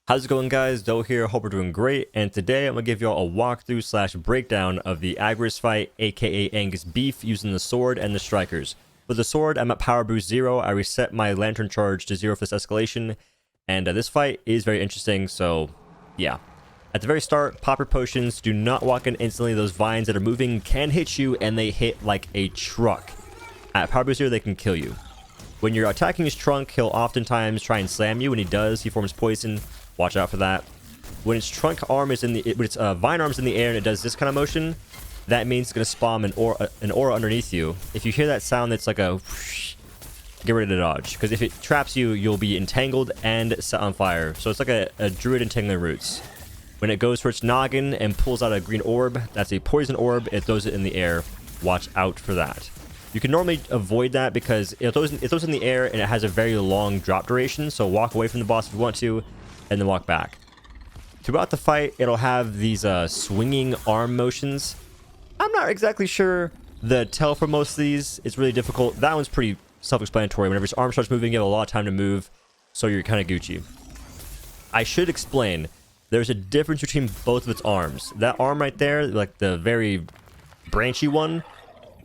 How's it going, guys? Doe here, hope we're doing great, and today I'm going to give y'all a walkthrough slash breakdown of the Agarus fight, aka Angus Beef, using the sword and the strikers. For the sword, I'm at power boost 0, I reset my lantern charge to 0 for this escalation, and this fight is very interesting, so yeah. At the very start, pop your potions, do not walk in instantly. Those vines that are moving can hit you, and they hit like a truck. At power boost 0, they can kill you. When you're attacking his trunk, he'll oftentimes try and slam you. When he does, he forms poison. Watch out for that. When its trunk arm is in the, when its vine arm's in the air and it does this kind of motion, that means it's gonna spawn an aura underneath you. If you hear that sound, that's like a whoosh, get ready to dodge. Because if it traps you, you'll be entangled and set on fire. So it's like a druid entangling roots. When it goes for its noggin and pulls out a green orb, that's a poison orb. It throws it in the air. Watch out for that. You can normally avoid that because it throws in the air and it has a very long drop duration. So walk away from the boss if you want to, and then walk back. Throughout the fight, it'll have these swinging arm motions. I'm not exactly sure the tell for most of these. It's really difficult. That one's pretty self-explanatory. Whenever his arm starts moving, you have a lot of time to move, so you're kind of Gucci. I should explain, there's a difference between both of its arms. That arm right there, like the very branchy one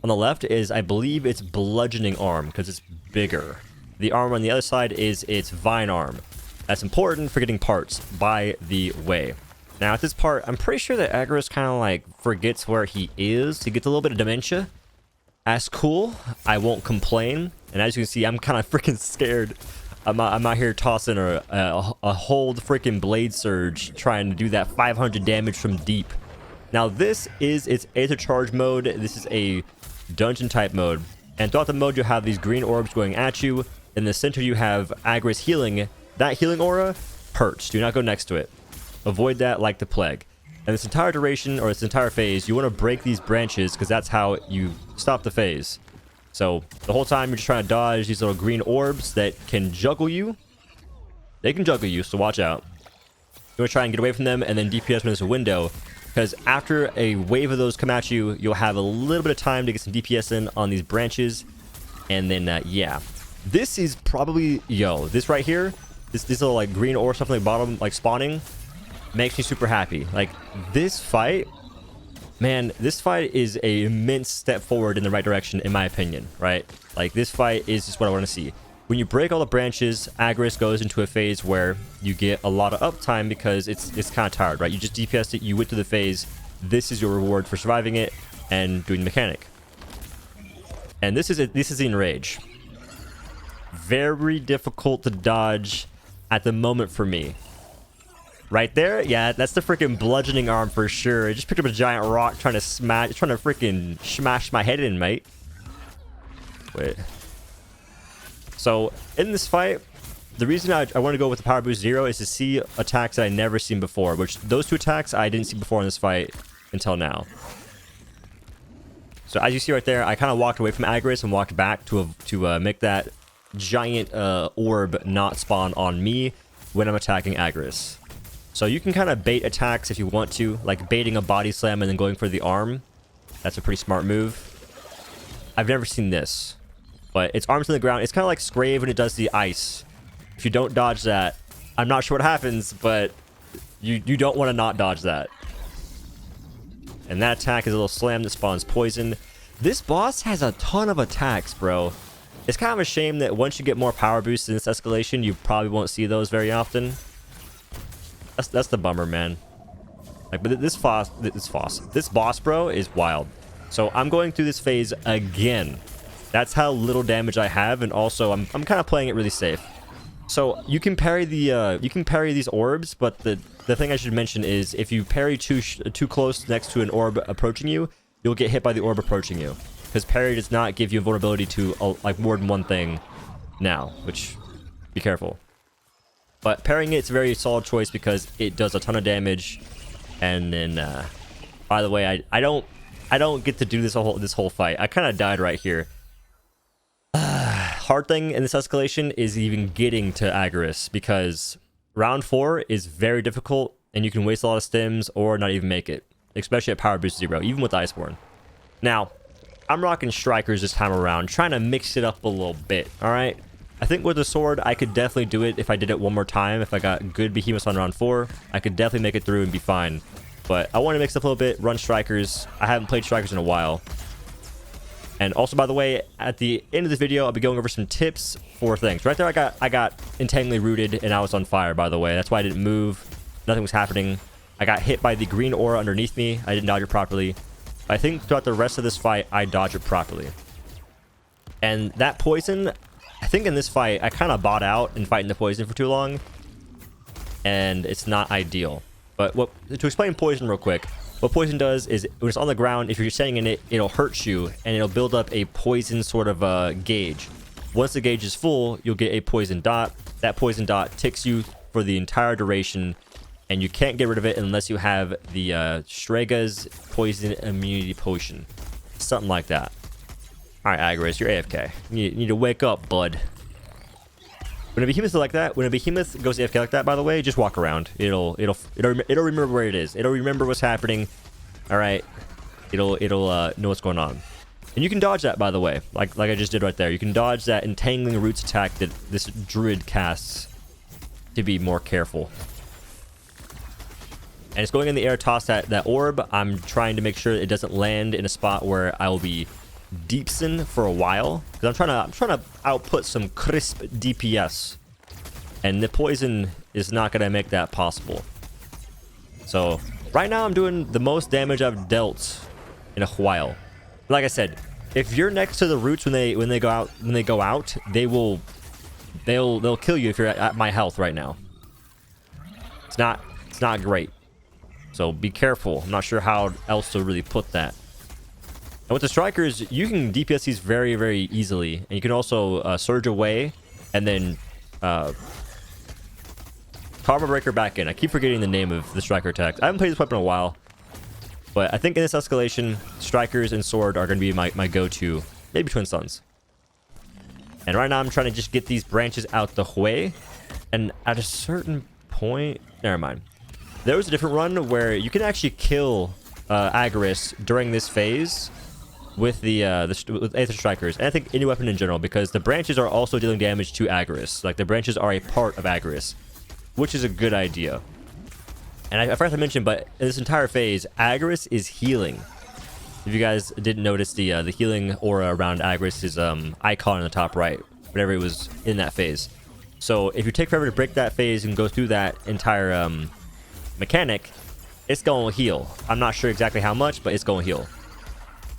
on the left, is, I believe, its bludgeoning arm because it's bigger. The arm on the other side is its vine arm. That's important for getting parts, by the way. Now, at this part, I'm pretty sure that Agarus kind of like forgets where he is. He gets a little bit of dementia. That's cool. I won't complain. And as you can see, I'm kind of freaking scared. I'm out here tossing a hold freaking blade surge, trying to do that 500 damage from deep. Now, this is its Aether Charge mode. This is a dungeon type mode. And throughout the mode, you'll have these green orbs going at you. In the center, you have Agarus healing. That healing aura hurts. Do not go next to it. Avoid that like the plague. And this entire duration, or this entire phase, you want to break these branches because that's how you stop the phase. So the whole time you're just trying to dodge these little green orbs that can juggle you. They can juggle you, so watch out. You want to try and get away from them and then DPS when there's a window. Because after a wave of those come at you, you'll have a little bit of time to get some DPS in on these branches. And then, yeah. This is probably, this right here, this little like green ore stuff on the bottom, like spawning, makes me super happy. Like this fight, man, this fight is an immense step forward in the right direction, in my opinion, right? Like this fight is just what I want to see. When you break all the branches, Agarus goes into a phase where you get a lot of uptime because it's kind of tired, right? You just DPS'd it, you went through the phase. This is your reward for surviving it and doing the mechanic. And this is the Enrage. Very difficult to dodge at the moment for me. Right there? Yeah, that's the freaking bludgeoning arm for sure. I just picked up a giant rock trying to freaking smash my head in, mate. Wait. So, in this fight, the reason I want to go with the power boost 0 is to see attacks that I never seen before, which those two attacks I didn't see before in this fight until now. So, as you see right there, I kind of walked away from Agarus and walked back to make that giant orb not spawn on me when I'm attacking Agarus. So you can kind of bait attacks if you want to, like baiting a body slam and then going for the arm. That's a pretty smart move. I've never seen this, but its arms on the ground. It's kind of like Scrave when it does the ice. If you don't dodge that, I'm not sure what happens, but you don't want to not dodge that. And that attack is a little slam that spawns poison. This boss has a ton of attacks, bro. It's kind of a shame that once you get more power boosts in this escalation, you probably won't see those very often. That's the bummer, man. Like, but this boss, bro, is wild. So I'm going through this phase again. That's how little damage I have, and also I'm kind of playing it really safe. So you can parry these orbs, but the thing I should mention is if you parry too close next to an orb approaching you, you'll get hit by the orb approaching you. Because parry does not give you vulnerability to like more than one thing now, which be careful. But parrying it's a very solid choice because it does a ton of damage. And then, by the way, I don't get to do this whole fight. I kind of died right here. Hard thing in this escalation is even getting to Agarus because round 4 is very difficult and you can waste a lot of stims or not even make it, especially at power boost 0, even with Iceborne. Now, I'm rocking strikers this time around, trying to mix it up a little bit, all right? I think with the sword, I could definitely do it if I did it one more time. If I got good Behemoths on round 4, I could definitely make it through and be fine. But I want to mix up a little bit, run strikers. I haven't played strikers in a while. And also, by the way, at the end of the video, I'll be going over some tips for things. Right there, I got intangly rooted and I was on fire, by the way. That's why I didn't move. Nothing was happening. I got hit by the green aura underneath me. I didn't dodge it properly. I think throughout the rest of this fight, I dodged it properly. And that poison, I think in this fight, I kind of bought out in fighting the poison for too long. And it's not ideal. But to explain poison real quick, what poison does is when it's on the ground, if you're standing in it, it'll hurt you and it'll build up a poison sort of gauge. Once the gauge is full, you'll get a poison dot. That poison dot ticks you for the entire duration, and you can't get rid of it unless you have the Strega's poison immunity potion. Something like that. Alright, Agarus, you're AFK. You need to wake up, bud. When a behemoth is like that, when a behemoth goes AFK like that, by the way, just walk around. It'll remember where it is. It'll remember what's happening. All right. It'll know what's going on. And you can dodge that, by the way, like I just did right there. You can dodge that entangling roots attack that this druid casts to be more careful. And it's going in the air, toss that orb. I'm trying to make sure it doesn't land in a spot where I will be deepsin for a while, because I'm trying to output some crisp DPS, and the poison is not going to make that possible. So right now I'm doing the most damage I've dealt in a while. Like I said, if you're next to the roots when they go out, they'll kill you if you're at my health right now. It's not great. So be careful. I'm not sure how else to really put that. And with the strikers, you can DPS these very, very easily. And you can also surge away and then Karma Breaker back in. I keep forgetting the name of the striker attacks. I haven't played this weapon in a while. But I think in this escalation, strikers and sword are going to be my go-to. Maybe Twin Suns. And right now I'm trying to just get these branches out the way. And at a certain point... Never mind. There was a different run where you can actually kill Agarus during this phase with the Aether Strikers, and I think any weapon in general, because the branches are also dealing damage to Agarus. Like, the branches are a part of Agarus, which is a good idea. And I forgot to mention, but in this entire phase, Agarus is healing. If you guys didn't notice the healing aura around Agarus' icon in the top right, whenever it was in that phase. So if you take forever to break that phase and go through that entire mechanic, it's going to heal. I'm not sure exactly how much, but it's going to heal.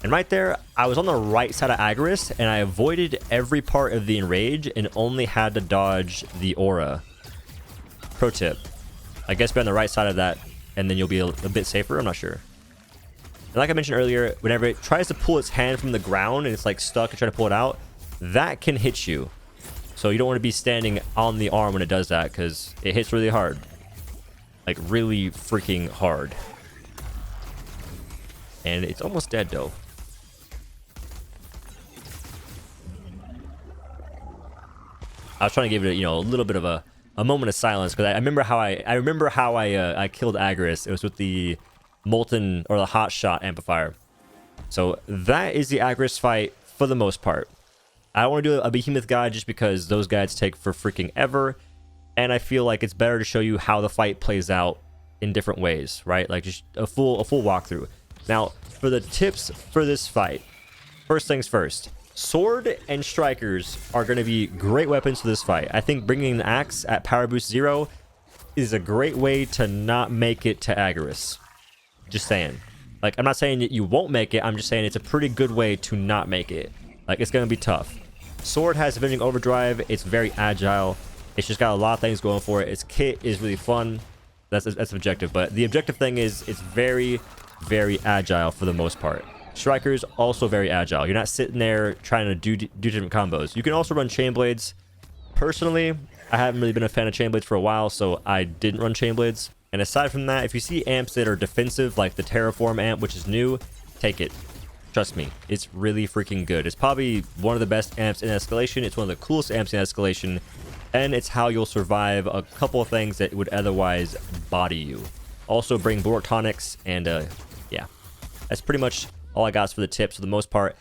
And right there, I was on the right side of Agarus, and I avoided every part of the enrage and only had to dodge the aura. Pro tip. I guess be on the right side of that, and then you'll be a bit safer. I'm not sure. And like I mentioned earlier, whenever it tries to pull its hand from the ground and it's like stuck and try to pull it out, that can hit you. So you don't want to be standing on the arm when it does that, because it hits really hard. Like, really freaking hard. And it's almost dead, though. I was trying to give it, a little bit of a moment of silence, because I remember how I killed Agarus. It was with the molten or the hot shot amplifier. So that is the Agarus fight for the most part. I don't want to do a behemoth guide just because those guides take for freaking ever, and I feel like it's better to show you how the fight plays out in different ways, right? Like just a full walkthrough. Now, for the tips for this fight, first things first. Sword and strikers are going to be great weapons for this fight. I think bringing an axe at power boost 0 is a great way to not make it to Agarus. Just saying. Like, I'm not saying that you won't make it. I'm just saying it's a pretty good way to not make it. Like, it's going to be tough. Sword has Avenging Overdrive. It's very agile. It's just got a lot of things going for it. Its kit is really fun. That's objective. But the objective thing is it's very, very agile for the most part. Strikers also very agile. You're not sitting there trying to do different combos. You can also run chain blades. Personally, I haven't really been a fan of chain blades for a while, so I didn't run chain blades. And aside from that, if you see amps that are defensive, like the Terraform amp, which is new, take it. Trust me, it's really freaking good. It's probably one of the best amps in Escalation. It's one of the coolest amps in Escalation, and it's how you'll survive a couple of things that would otherwise body you. Also bring Bork Tonics, and yeah, that's pretty much all I got for the tips for the most part.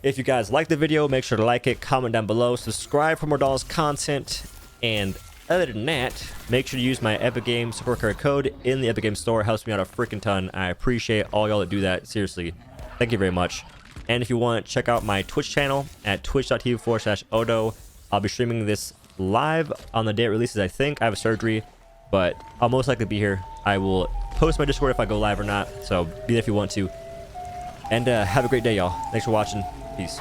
If you guys like the video, make sure to like it, comment down below, subscribe for more Dauntless content, and other than that, make sure to use my Epic Games support card code in the Epic Games store. It helps me out a freaking ton. I appreciate all y'all that do that. Seriously, thank you very much. And if you want to check out my Twitch channel at twitch.tv/OhDough, I'll be streaming this live on the day it releases. I think I have a surgery, but I'll most likely be here. I will post my Discord if I go live or not, so be there if you want to. And have a great day, y'all. Thanks for watching. Peace.